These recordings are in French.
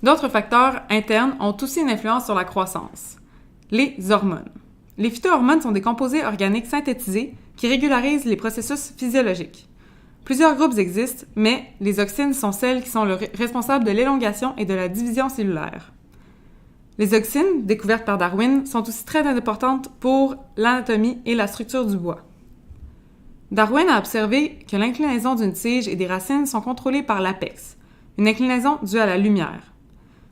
D'autres facteurs internes ont aussi une influence sur la croissance. Les hormones. Les phytohormones sont des composés organiques synthétisés qui régularisent les processus physiologiques. Plusieurs groupes existent, mais les auxines sont celles qui sont responsables de l'élongation et de la division cellulaire. Les auxines, découvertes par Darwin, sont aussi très importantes pour l'anatomie et la structure du bois. Darwin a observé que l'inclinaison d'une tige et des racines sont contrôlées par l'apex, une inclinaison due à la lumière.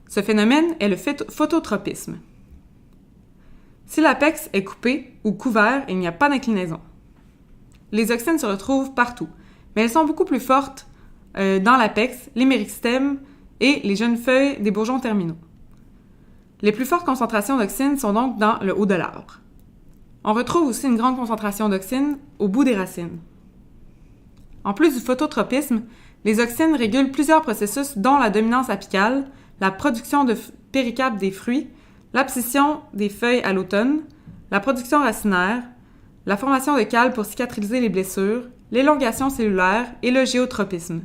Ce phénomène est le phototropisme. Si l'apex est coupé ou couvert, il n'y a pas d'inclinaison. Les auxines se retrouvent partout, mais elles sont beaucoup plus fortes dans l'apex, les méristèmes et les jeunes feuilles des bourgeons terminaux. Les plus fortes concentrations d'auxines sont donc dans le haut de l'arbre. On retrouve aussi une grande concentration d'auxines au bout des racines. En plus du phototropisme, les auxines régulent plusieurs processus dont la dominance apicale, la production de péricarpe des fruits, l'abscission des feuilles à l'automne, la production racinaire, la formation de cales pour cicatriser les blessures, l'élongation cellulaire et le géotropisme.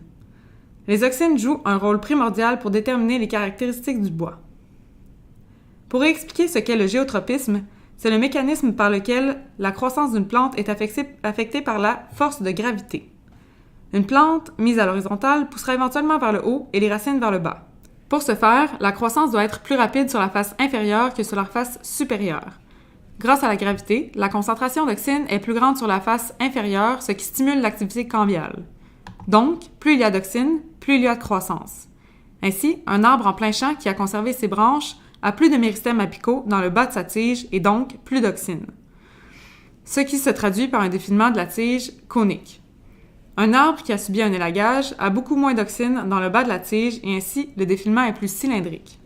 Les auxines jouent un rôle primordial pour déterminer les caractéristiques du bois. Pour expliquer ce qu'est le géotropisme, c'est le mécanisme par lequel la croissance d'une plante est affectée par la force de gravité. Une plante mise à l'horizontale poussera éventuellement vers le haut et les racines vers le bas. Pour ce faire, la croissance doit être plus rapide sur la face inférieure que sur la face supérieure. Grâce à la gravité, la concentration d'auxines est plus grande sur la face inférieure, ce qui stimule l'activité cambiale. Donc, plus il y a d'auxines, plus il y a de croissance. Ainsi, un arbre en plein champ qui a conservé ses branches a plus de méristèmes apicaux dans le bas de sa tige et donc plus d'auxines. Ce qui se traduit par un défilement de la tige conique. Un arbre qui a subi un élagage a beaucoup moins d'auxines dans le bas de la tige et ainsi le défilement est plus cylindrique.